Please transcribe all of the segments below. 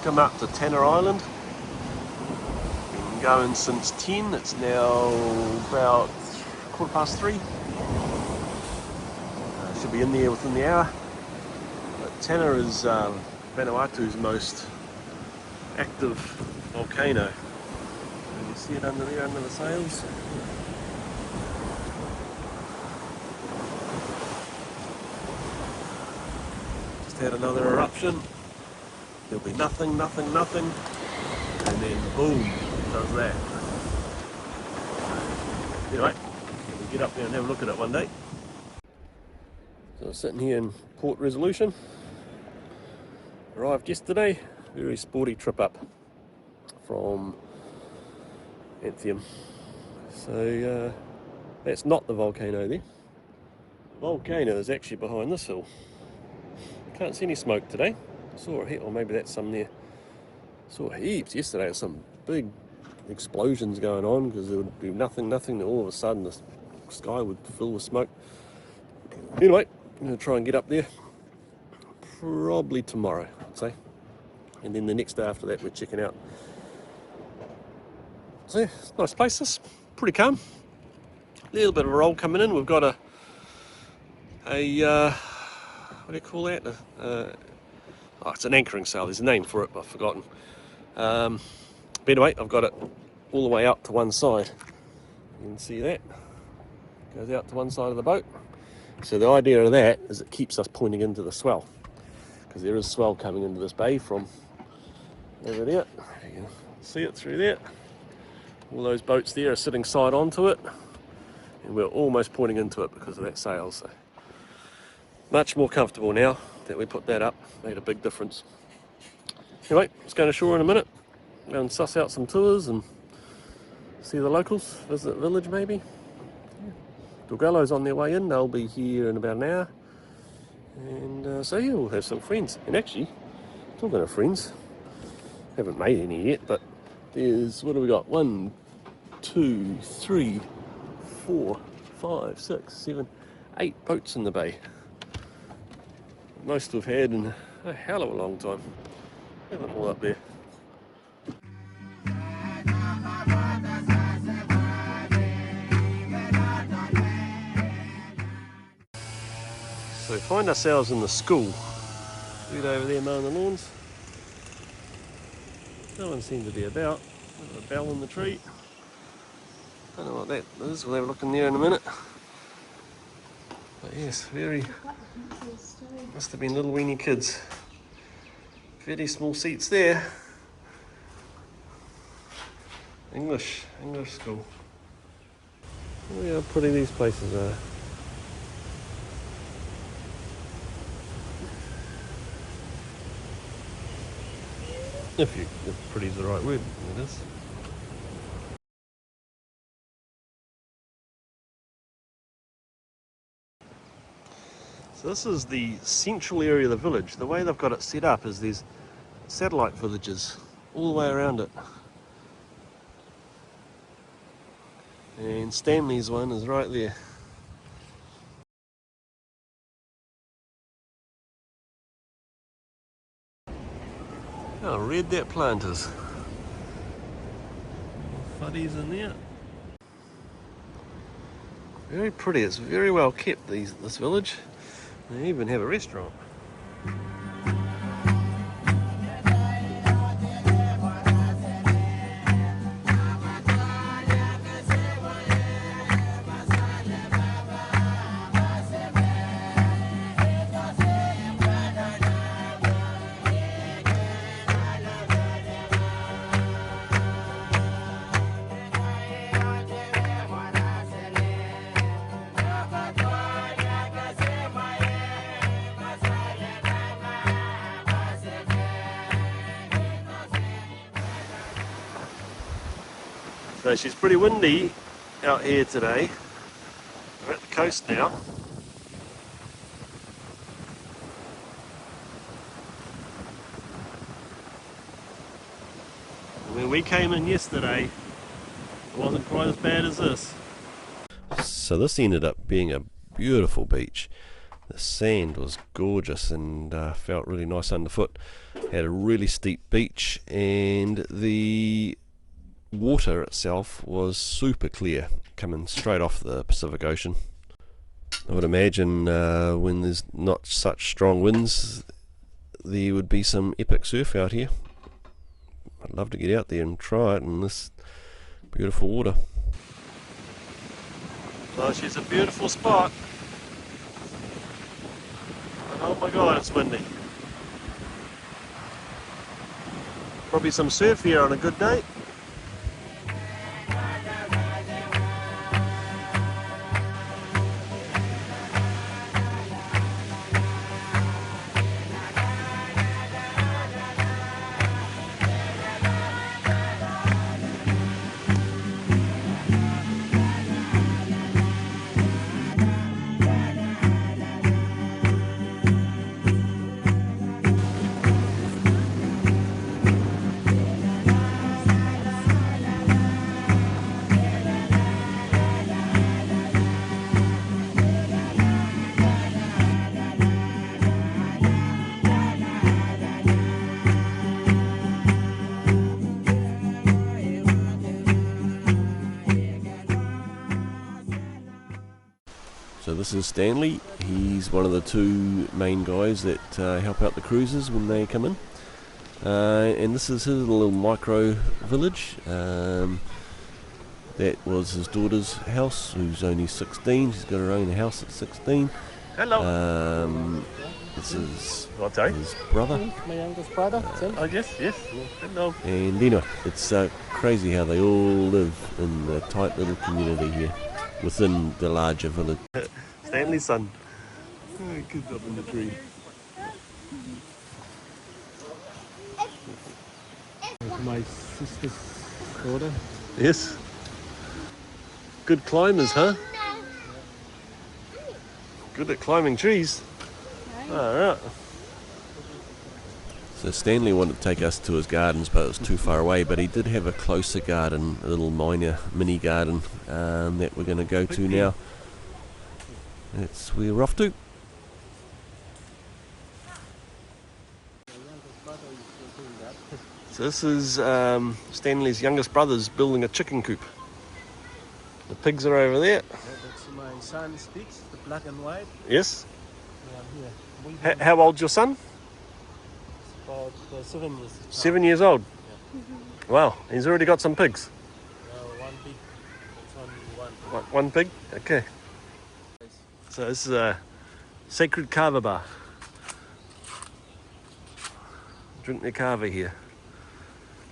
Welcome up to Tanna Island. Been going since 10, it's now about 3:15. Should be in there within the hour. But Tanna is Vanuatu's most active volcano. You can see it under there, under the sails. Just had another eruption. There'll be nothing, nothing, nothing, and then boom, does that. Anyway, we'll get up there and have a look at it one day. So I'm sitting here in Port Resolution. Arrived yesterday, very sporty trip up from Anthem. So that's not the volcano there. The volcano is actually behind this hill. Can't see any smoke today. Saw a heap, or maybe that's some there. Saw heaps yesterday. Some big explosions going on because there would be nothing, and all of a sudden the sky would fill with smoke. Anyway, I'm going to try and get up there probably tomorrow, I'd say. And then the next day after that we're checking out. So yeah, it's a nice place, this. Pretty calm. A little bit of a roll coming in. We've got a what do you call that? Oh, it's an anchoring sail. There's a name for it, but I've forgotten. But anyway, I've got it all the way out to one side. You can see that. Goes out to one side of the boat. So the idea of that is it keeps us pointing into the swell, because there is swell coming into this bay from over there. You can see it through there. All those boats there are sitting side onto it, and we're almost pointing into it because of that sail. So much more comfortable now that we put that up. Made a big difference. Anyway, let's go to shore in a minute. Go and suss out some tours and see the locals. Visit the village maybe. Gallo's on their way in. They'll be here in about an hour. And so yeah, we'll have some friends. And actually, talking of friends, haven't made any yet, but there's, what have we got? 1, 2, 3, 4, 5, 6, 7, 8 boats in the bay. Most we've had in a hell of a long time. Have them all up there. So we find ourselves in the school. Dude over there mowing the lawns. No one seems to be about. There's a bell in the tree. Don't know what that is. We'll have a look in there in a minute. But yes, very... must have been little weenie kids. Very small seats there. English school. Look how pretty these places are. If pretty is the right word, it is. So this is the central area of the village. The way they've got it set up is there's satellite villages all the way around it. And Stanley's one is right there. How red that plant is. Fuddies in there. Very pretty. It's very well kept, this village. They even have a restaurant. So she's pretty windy out here today. We're at the coast now. When we came in yesterday, it wasn't quite as bad as this. So this ended up being a beautiful beach. The sand was gorgeous and felt really nice underfoot. Had a really steep beach, and the water itself was super clear, coming straight off the Pacific Ocean. I would imagine when there's not such strong winds, there would be some epic surf out here. I'd love to get out there and try it in this beautiful water. Oh, she's a beautiful spot. And oh my god, it's windy. Probably some surf here on a good day. So this is Stanley. He's one of the two main guys that help out the cruisers when they come in. And this is his little micro village. That was his daughter's house, who's only 16. She's got her own house at 16. Hello. This is What's that? his brother. My youngest brother. Oh yes, yes. Hello. And Dino. It's crazy how they all live in the tight little community here within the larger village. Stanley's son. Kids up in the tree. My sister's daughter. Yes. Good climbers, huh? Good at climbing trees. Alright. So Stanley wanted to take us to his gardens, but it was too far away. But he did have a closer garden, a little mini garden that we're going to go to now. That's where we're off to. So this is Stanley's youngest brother's building a chicken coop. The pigs are over there. That's my son's pigs, the black and white. Yes. Yeah. How old's your son? About 7 years. 7 years old. Yeah. Wow, he's already got some pigs. One pig. It's only one. One pig? Okay. So this is a sacred kava bar. Drink the kava here.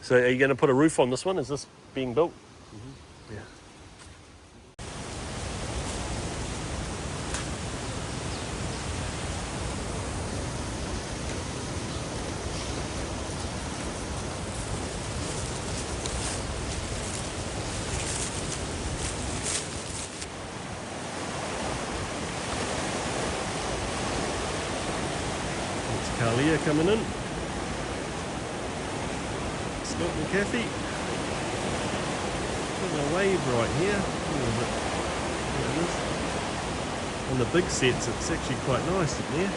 So are you going to put a roof on this one? Is this being built? Mm-hmm. Yeah. Kalia coming in. Scott and Kathy. There's a wave right here. A little bit. There it is. On the big sets, it's actually quite nice in there.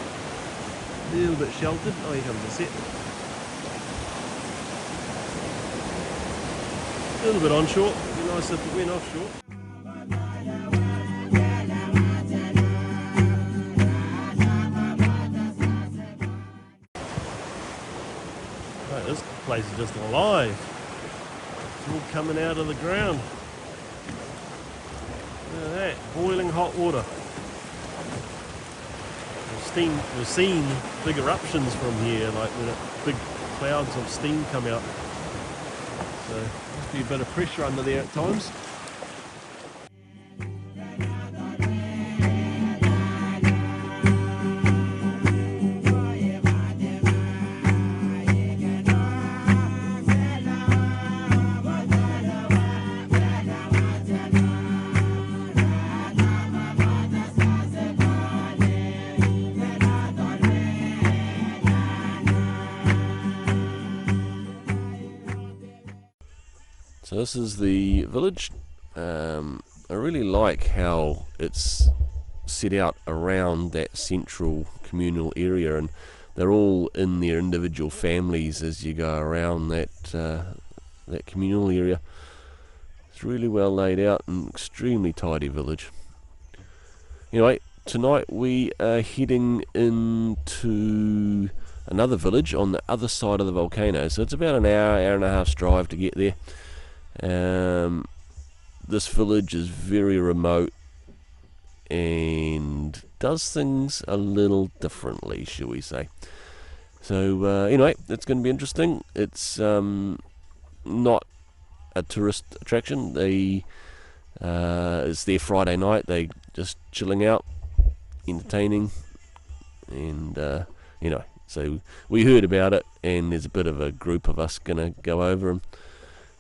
A little bit sheltered. Oh, here comes the set. A little bit onshore. It'd be nice if it went offshore. This place is just alive. It's all coming out of the ground. Look at that, boiling hot water. We've seen big eruptions from here, like when big clouds of steam come out. So must be a bit of pressure under there at times. So this is the village. I really like how it's set out around that central communal area, and they're all in their individual families as you go around that that communal area. It's really well laid out and extremely tidy village. Anyway, tonight we are heading into another village on the other side of the volcano, so it's about an hour and a half's drive to get there. This village is very remote and does things a little differently, shall we say. So anyway, it's going to be interesting. It's not a tourist attraction. It's their Friday night. They just chilling out, entertaining, and so we heard about it, and there's a bit of a group of us going to go over and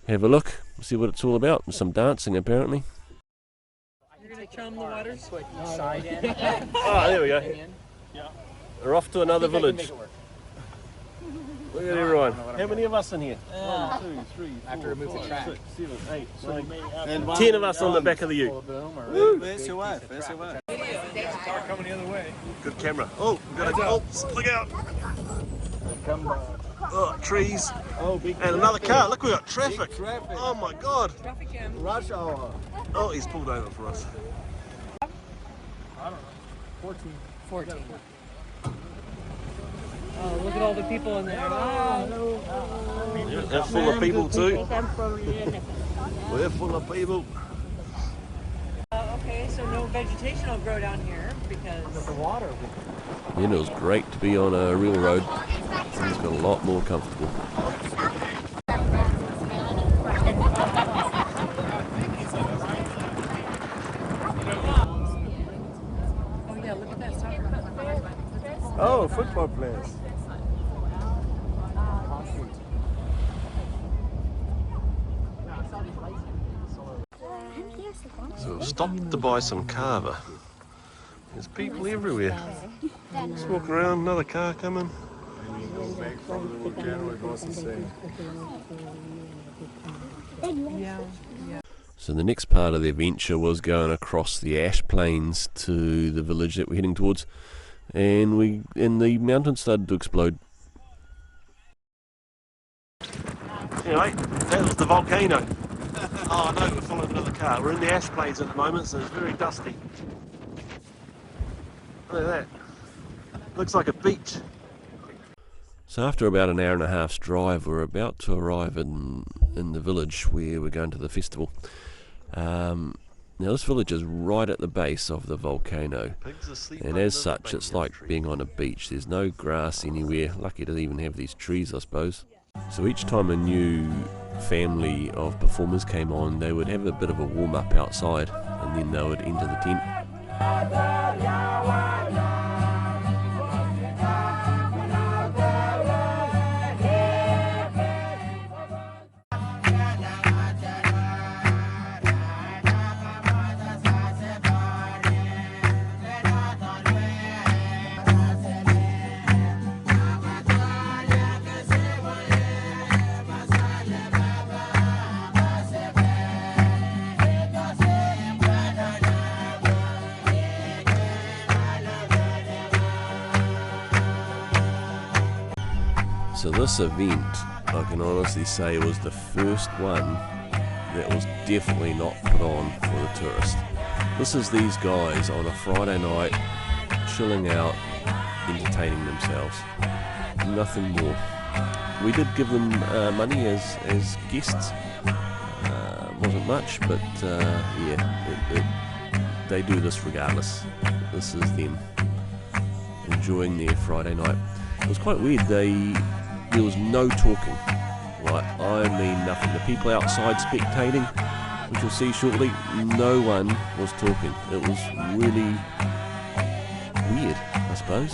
have a look, see what it's all about. Some dancing apparently. You're going to chum the water? Oh, there we go. We're off to another village. Look at everyone. How many of us in here? 1, 2, 3, 4, 5, 6, 7, 8, 9, 10 of us on the back of the ute. Where's your wife? Where's your wife? Car coming the other way. Good camera. Oh, we've got a look out. Oh, trees. Oh, big and another car. Look, we got traffic. traffic. Oh my God. Traffic jam. Rush hour. Oh, he's pulled over for us. I don't know. 14. Oh, look at all the people in there. Yeah, they're full of people too. We're full of people. Okay, so no vegetation will grow down here because the water. And it was great to be on a real road. Things got a lot more comfortable. Oh yeah, look at that soccer field. Oh, football players. So we've stopped to buy some kava. There's people everywhere. Just walking around, another car coming. When you go back from the volcano, it was the same. Yeah. So the next part of the adventure was going across the ash plains to the village that we're heading towards, and the mountains started to explode. Anyway, that was the volcano. Oh no, we're following another car. We're in the ash plains at the moment, so it's very dusty. Look at that. Looks like a beach. So after about an hour and a half's drive, we're about to arrive in the village where we're going to the festival. Now this village is right at the base of the volcano, and as such it's like being on a beach. There's no grass anywhere. Lucky to even have these trees, I suppose. So each time a new family of performers came on, they would have a bit of a warm-up outside, and then they would enter the tent. So this event, I can honestly say, was the first one that was definitely not put on for the tourist. This is these guys on a Friday night, chilling out, entertaining themselves. Nothing more. We did give them money as guests. Wasn't much, but they do this regardless. This is them enjoying their Friday night. It was quite weird. There was no talking. Like, I mean nothing. The people outside spectating, which you'll see shortly, no one was talking. It was really weird, I suppose.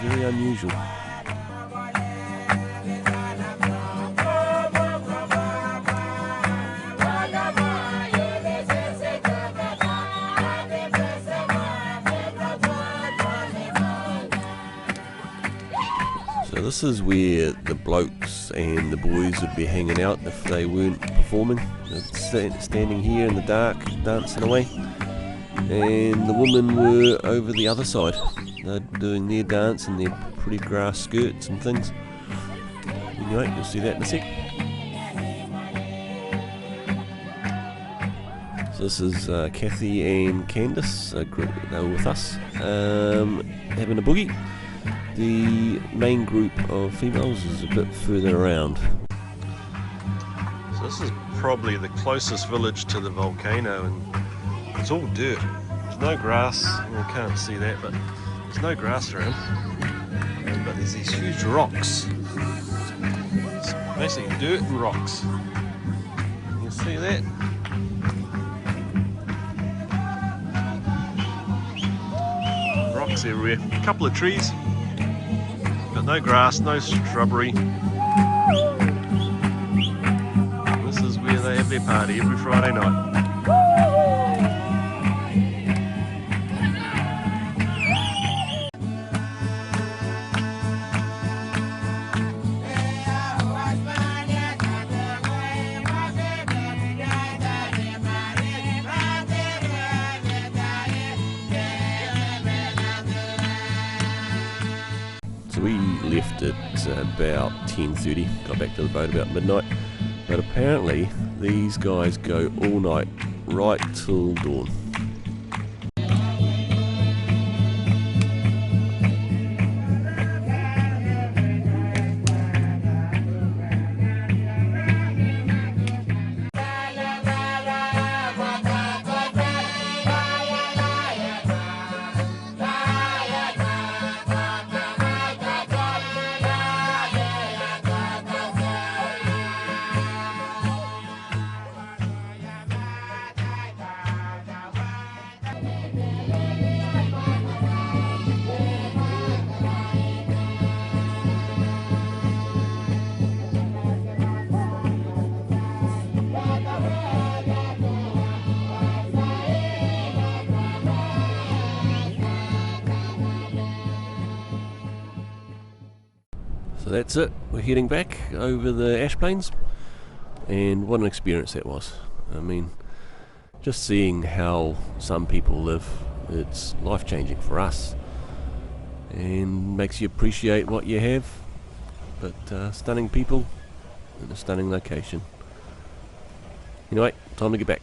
Very unusual. So this is where the blokes and the boys would be hanging out if they weren't performing. They're standing here in the dark, dancing away. and the women were over the other side. They're doing their dance in their pretty grass skirts and things. Anyway, you'll see that in a sec. So this is Kathy and Candice, they were with us, having a boogie. The main group of females is a bit further around. So this is probably the closest village to the volcano, and it's all dirt. There's no grass. Well, I can't see that, but there's no grass around. But there's these huge rocks. It's basically dirt and rocks. You see that? Rocks everywhere. A couple of trees, but no grass, no shrubbery. This is where they have their party every Friday night. So we left at about 10:30, got back to the boat about midnight, but apparently these guys go all night, right till dawn. So that's it, we're heading back over the ash plains, and what an experience that was. I mean, just seeing how some people live, it's life-changing for us and makes you appreciate what you have. But stunning people in a stunning location. Anyway, time to get back.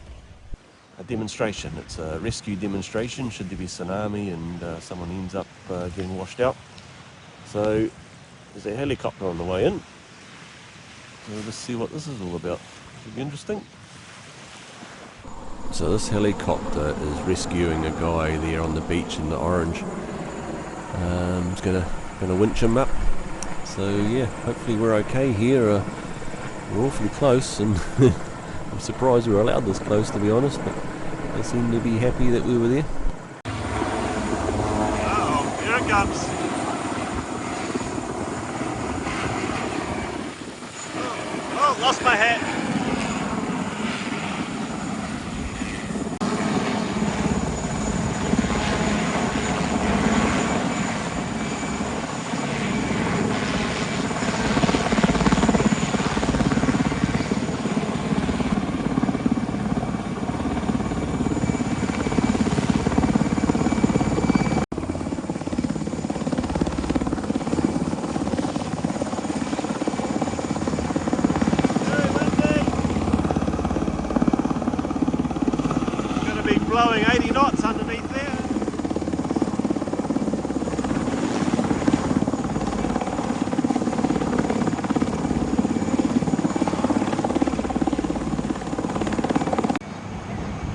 A demonstration, it's a rescue demonstration should there be tsunami and someone ends up getting washed out. So there's a helicopter on the way in. So we'll just see what this is all about. Should be interesting. So this helicopter is rescuing a guy there on the beach in the orange. It's gonna winch him up. So yeah, hopefully we're okay here. We're awfully close, and I'm surprised we're allowed this close, to be honest, but they seem to be happy that we were there. Oh, here it comes. Oh, lost my hat. Blowing 80 knots underneath there.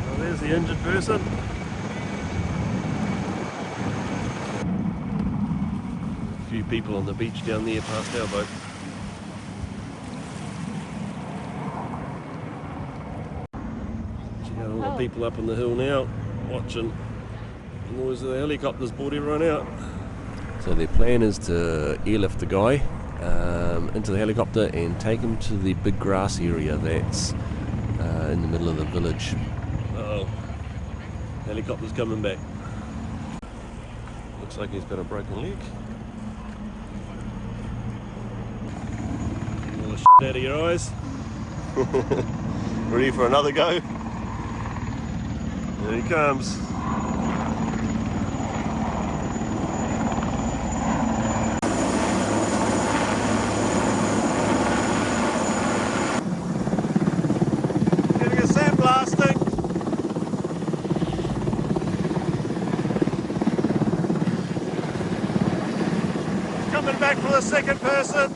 Well, there's the injured person. A few people on the beach down there past our boat. All the people up on the hill now watching. The noise of the helicopters brought everyone out. So their plan is to airlift the guy into the helicopter and take him to the big grass area that's in the middle of the village. Uh-oh. Helicopter's coming back. Looks like he's got a broken leg. All the shit out of your eyes. Ready for another go? There he comes. coming back for the second person.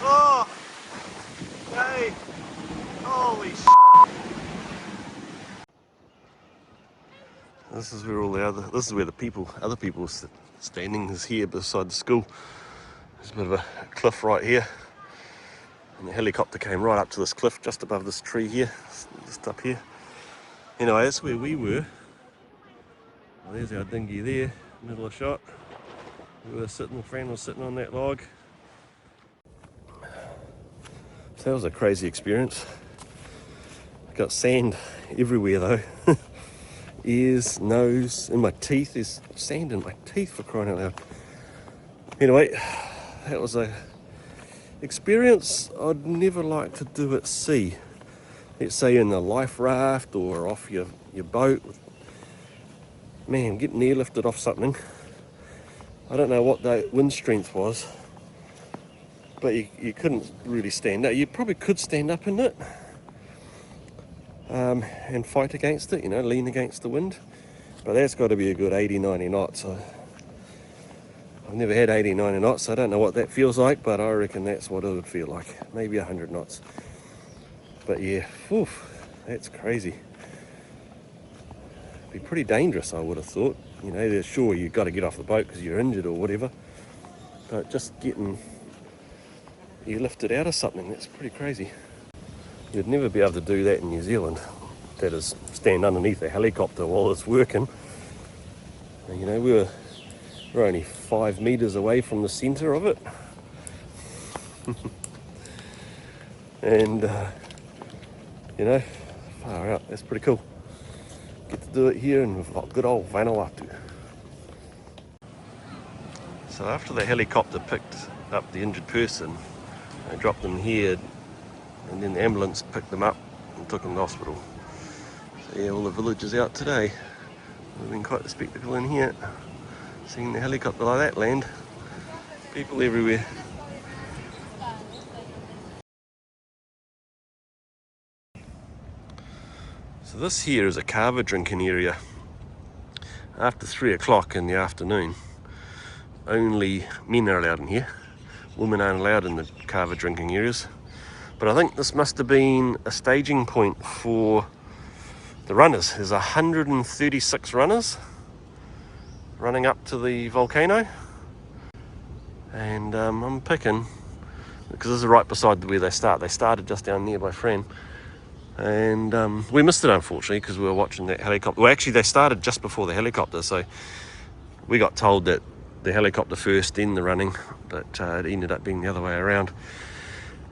Oh, hey, holy s***. This is where all the this is where the other people standing is here beside the school. There's a bit of a cliff right here. And the helicopter came right up to this cliff just above this tree here, just up here. Anyway, that's where we were. Well, there's our dinghy there, middle of shot. We were sitting, the friend was sitting on that log. So that was a crazy experience. I got sand everywhere though. Ears, nose, in my teeth. There's sand in my teeth, for crying out loud. Anyway, that was a experience I'd never like to do at sea. Let's say in a life raft or off your boat. Man, getting airlifted off something. I don't know what the wind strength was, but you couldn't really stand up. You probably could stand up in it and fight against it, you know, lean against the wind. But that's got to be a good 80, 90 knots. I've never had 80, 90 knots, so I don't know what that feels like, but I reckon that's what it would feel like. Maybe 100 knots. But yeah, oof, that's crazy. Be pretty dangerous, I would have thought. You know, sure, you've got to get off the boat because you're injured or whatever, but just getting you lifted out of something, that's pretty crazy. You'd never be able to do that in New Zealand. That is, stand underneath a helicopter while it's working. And, you know, we're only 5 meters away from the center of it. And, you know, far out, that's pretty cool. Get to do it here in good old Vanuatu. So after the helicopter picked up the injured person, they dropped them here, and then the ambulance picked them up and took them to hospital. So yeah, all the villagers out today. It's been quite a spectacle in here. Seeing the helicopter like that land. People everywhere. So this here is a kava drinking area. After 3 o'clock in the afternoon, only men are allowed in here. Women aren't allowed in the kava drinking areas. But I think this must have been a staging point for the runners. There's 136 runners running up to the volcano. And I'm picking, because this is right beside where they start. They started just down there by Fran. And we missed it, unfortunately, because we were watching that helicopter. Well, actually, they started just before the helicopter, so we got told that the helicopter first, then the running, but it ended up being the other way around.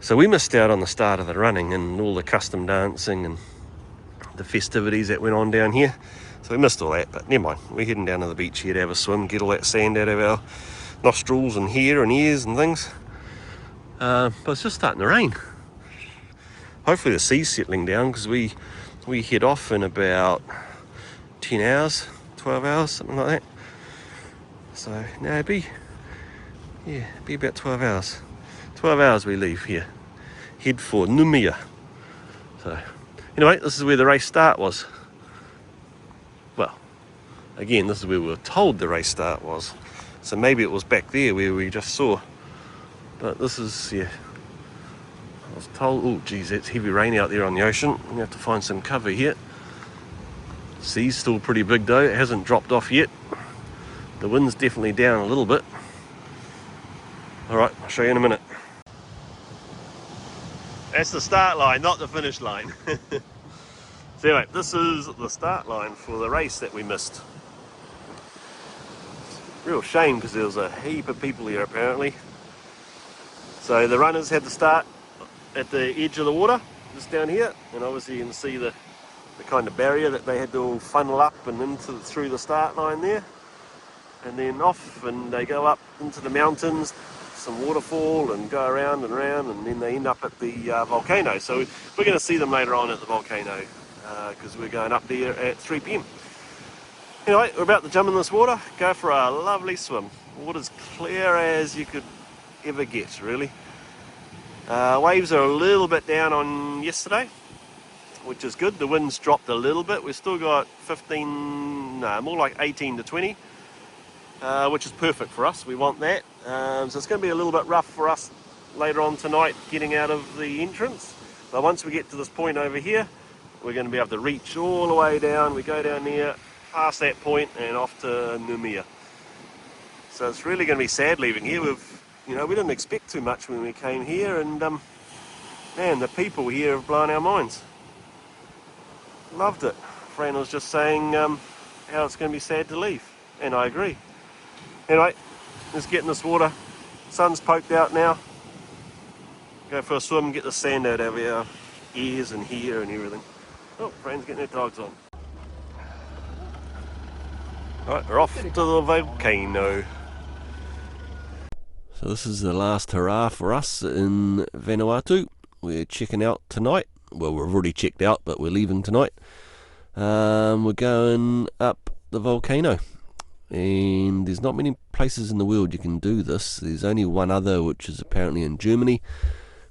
So we missed out on the start of the running and all the custom dancing and the festivities that went on down here. So we missed all that, but never mind. We're heading down to the beach here to have a swim, get all that sand out of our nostrils and hair and ears and things. But it's just starting to rain. Hopefully the sea's settling down, because we head off in about 10 hours, 12 hours, something like that. So now it'd be about 12 hours. 12 hours we leave here. Head for Noumea. So anyway, this is where the race start was. Well, again, this is where we were told the race start was. So maybe it was back there where we just saw. But this is, yeah. I was told, oh geez, it's heavy rain out there on the ocean. We have to find some cover here. Sea's still pretty big though, it hasn't dropped off yet. The wind's definitely down a little bit. Alright, I'll show you in a minute. That's the start line, not the finish line. So anyway, this is the start line for the race that we missed. Real shame, because there was a heap of people here apparently. So So the runners had to start at the edge of the water, just down here, and obviously you can see the kind of barrier that they had to all funnel up and through the start line there, and then off, and they go up into the mountains, some waterfall, and go around and around, and then they end up at the volcano. So we're going to see them later on at the volcano, because we're going up there at 3 p.m. Anyway, we're about to jump in this water, go for a lovely swim. Water's clear as you could ever get, really. Waves are a little bit down on yesterday, which is good. The wind's dropped a little bit. We've still got 15, no, more like 18 to 20, which is perfect for us. We want that. So it's going to be a little bit rough for us later on tonight getting out of the entrance. But once we get to this point over here, we're going to be able to reach all the way down. We go down there, past that point, and off to Noumea. So it's really going to be sad leaving here. We didn't expect too much when we came here, and man, the people here have blown our minds. Loved it. Fran was just saying how it's going to be sad to leave, and I agree. Anyway, let's get in this water. Sun's poked out now. Go for a swim, get the sand out of our ears and hair and everything. Oh, Fran's getting her dogs on. Alright, we're off to the volcano. So this is the last hurrah for us in Vanuatu. We're checking out tonight. Well, we've already checked out, but we're leaving tonight. We're going up the volcano. And there's not many places in the world you can do this. There's only one other, which is apparently in Germany,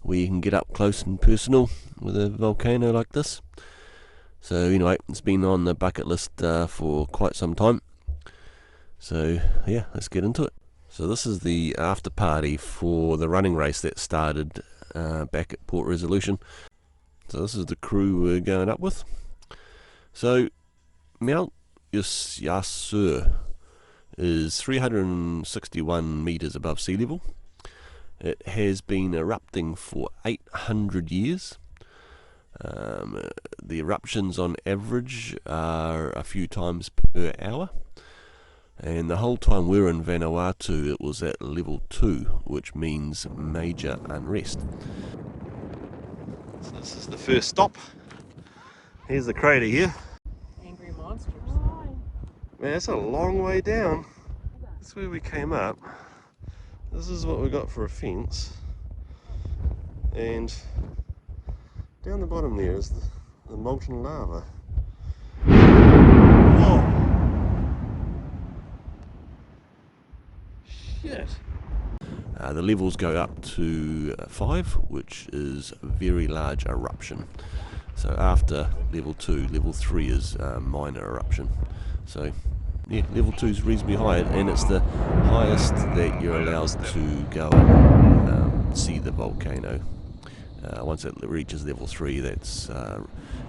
where you can get up close and personal with a volcano like this. So anyway, it's been on the bucket list for quite some time. So yeah, let's get into it. So this is the after party for the running race that started back at Port Resolution. So this is the crew we're going up with. So Mount Yasur is 361 metres above sea level. It has been erupting for 800 years. The eruptions on average are a few times per hour. And the whole time we were in Vanuatu, it was at level 2, which means major unrest. So this is the first stop. Here's the crater here. Angry monsters. Man, that's a long way down. That's where we came up. This is what we got for a fence. And down the bottom there is the molten lava. Whoa! Shit! The levels go up to 5, which is a very large eruption. So after level 2, level 3 is minor eruption. So yeah, level 2 is reasonably high, and it's the highest that you're allowed to go and see the volcano. Once it reaches level 3, that's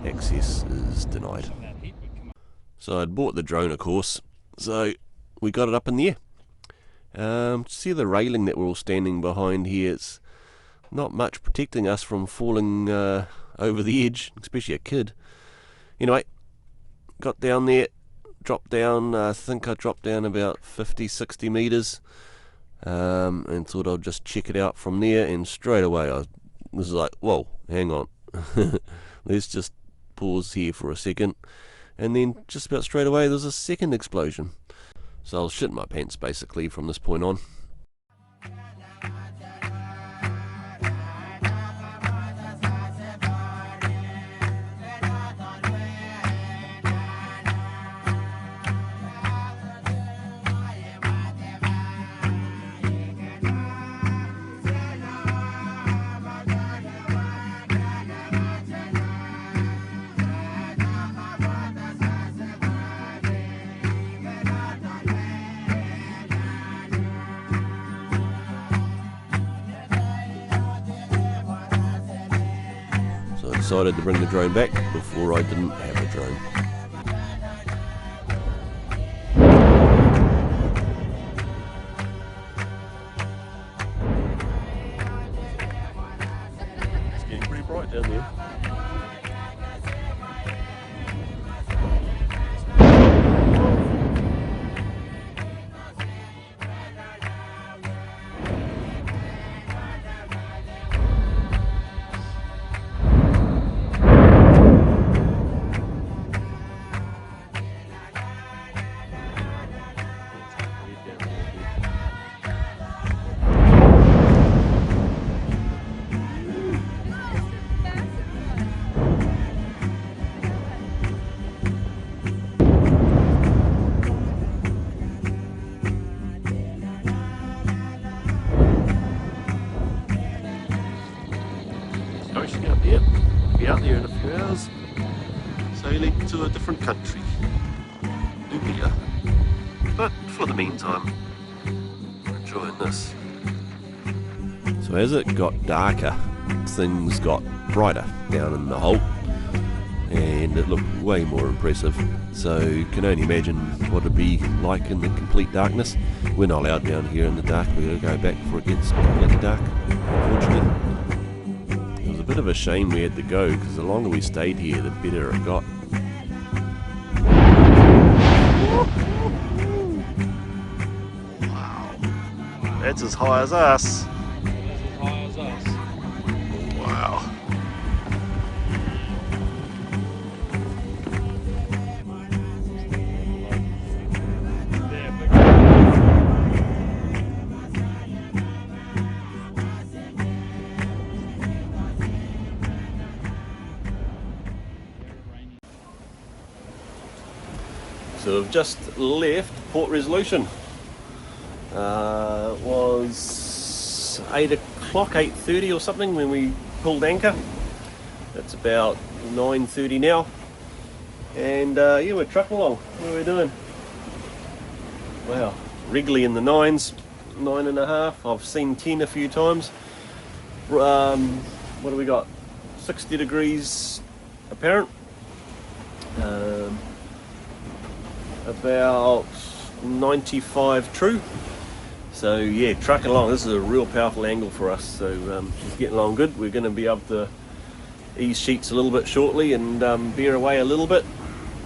access is denied. So I'd bought the drone, of course, so we got it up in the air. See the railing that we're all standing behind here, it's not much protecting us from falling over the edge, especially a kid. Anyway, got down there, dropped down, I think I dropped down about 50-60 metres, and thought I'd just check it out from there, and straight away I was like, whoa, hang on, let's just pause here for a second, and then just about straight away there's a second explosion. So I'll shit my pants basically from this point on. I decided to bring the drone back before I didn't have a drone. It's getting pretty bright down there. be out there in a few hours, sailing to a different country, Noumea. But for the meantime, we're enjoying this. So as it got darker, things got brighter down in the hole, and it looked way more impressive. So you can only imagine what it'd be like in the complete darkness. We're not allowed down here in the dark. We've got to go back before it gets completely dark, unfortunately. It was a bit of a shame we had to go, because the longer we stayed here, the better it got. Wow, that's as high as us. Wow. So we've just left Port Resolution. It was 8 o'clock, 8:30 or something when we pulled anchor. It's about 9:30 now. And yeah, we're trucking along. What are we doing? Wow, regularly in the 9s, 9.5. I've seen 10 a few times. What do we got? 60 degrees apparent. About 95 true. So yeah, trucking along. This is a real powerful angle for us. So she's getting along good. We're going to be able to ease sheets a little bit shortly and bear away a little bit.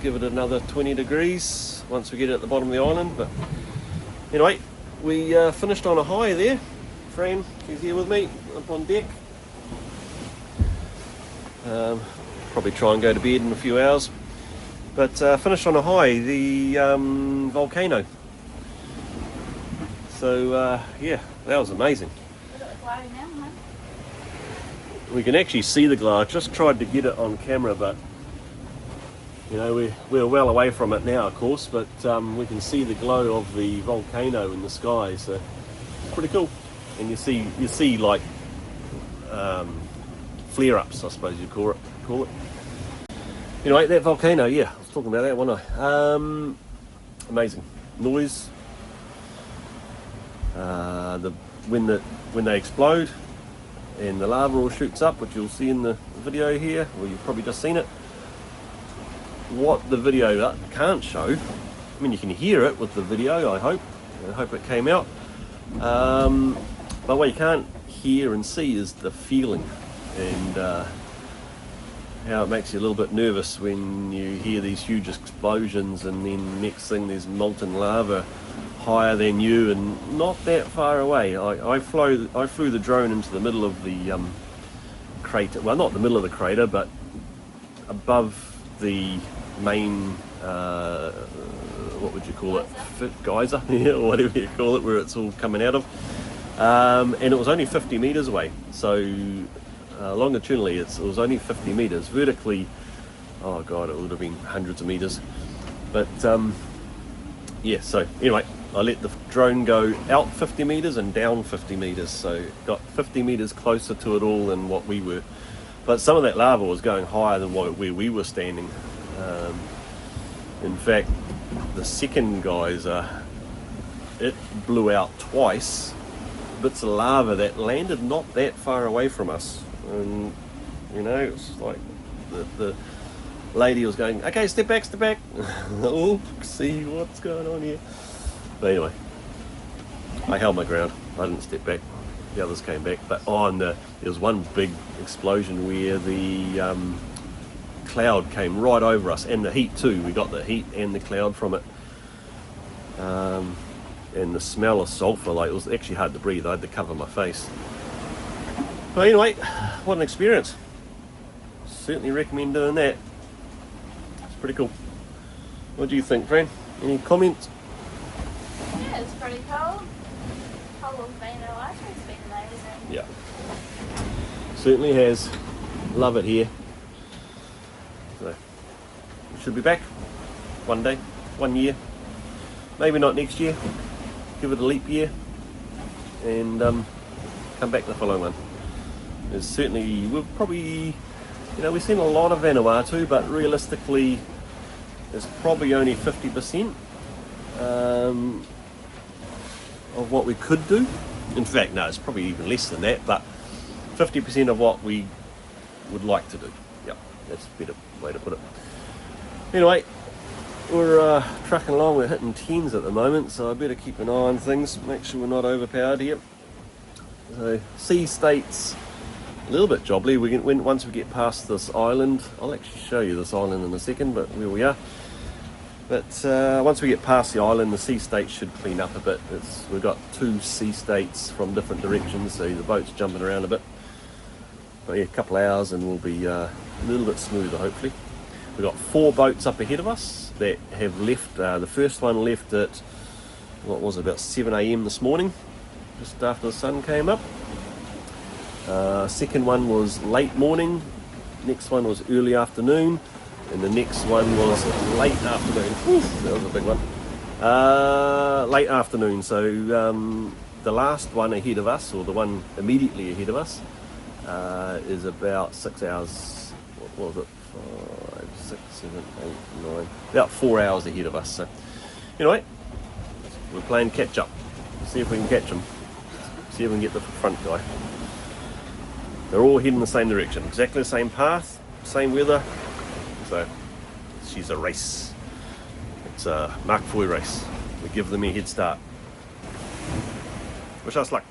Give it another 20 degrees once we get it at the bottom of the island. But anyway, we finished on a high there. Fran, she's here with me up on deck. Probably try and go to bed in a few hours. But finished on a high, the Volcano. So yeah, that was amazing. We can actually see the glow. I just tried to get it on camera, but you know, we're well away from it now, of course, but we can see the glow of the volcano in the sky, so it's pretty cool. And you see like flare-ups, I suppose you call it. Anyway, that volcano, yeah, I was talking about that, wasn't I? Amazing noise. When they explode and the lava all shoots up, which you'll see in the video here, or you've probably just seen it. What the video can't show, I mean, you can hear it with the video, I hope it came out, but what you can't hear and see is the feeling, and how it makes you a little bit nervous when you hear these huge explosions, and then next thing there's molten lava higher than you and not that far away. I flew the drone into the middle of the crater, well, not the middle of the crater, but above the main, what would you call it, geyser, or whatever you call it, where it's all coming out of, and it was only 50 meters away. So longitudinally it was only 50 meters. Vertically, oh god, it would have been hundreds of meters. But yeah, so anyway, I let the drone go out 50 meters and down 50 meters, so got 50 meters closer to it all than what we were. But some of that lava was going higher than where we were standing. In fact, the second geyser, it blew out twice, bits of lava that landed not that far away from us. And you know, it's like the lady was going, okay, step back. Oh, see what's going on here. But anyway, I held my ground. I didn't step back. The others came back. But there was one big explosion where the cloud came right over us, and the heat too. We got the heat and the cloud from it, and the smell of sulphur. Like, it was actually hard to breathe. I had to cover my face. But anyway, what an experience. Certainly recommend doing that. It's pretty cool. What do you think, Fran? Any comments? Yeah, it's pretty cold. Whole volcano ice has been amazing. Yeah. Certainly has. Love it here. So, we should be back one day, 1 year. Maybe not next year. Give it a leap year. And come back the following one. There's certainly, we'll probably You know, we've seen a lot of Vanuatu, but realistically, it's probably only 50% of what we could do. In fact, no, it's probably even less than that, but 50% of what we would like to do. Yep, that's a better way to put it. Anyway, we're trucking along, we're hitting 10s at the moment, so I better keep an eye on things, make sure we're not overpowered here. So, sea state's a little bit jobbly. Once we get past this island, I'll actually show you this island in a second, but where we are. But once we get past the island, the sea state should clean up a bit. We've got 2 sea states from different directions, so the boat's jumping around a bit. But yeah, a couple of hours and we'll be a little bit smoother, hopefully. We've got 4 boats up ahead of us that have left. The first one left at, what was it, about 7 AM this morning, just after the sun came up. Second one was late morning, next one was early afternoon, and the next one was late afternoon. Oof, that was a big one. Late afternoon, so the last one ahead of us, or the one immediately ahead of us, is about 6 hours, what was it, 5, 6, 7, 8, 9, about 4 hours ahead of us. So anyway, we're playing catch up, see if we can catch them, see if we can get the front guy. They're all heading the same direction, exactly the same path, same weather, so she's a race. It's a Mark IV race. We give them a head start. Wish us luck.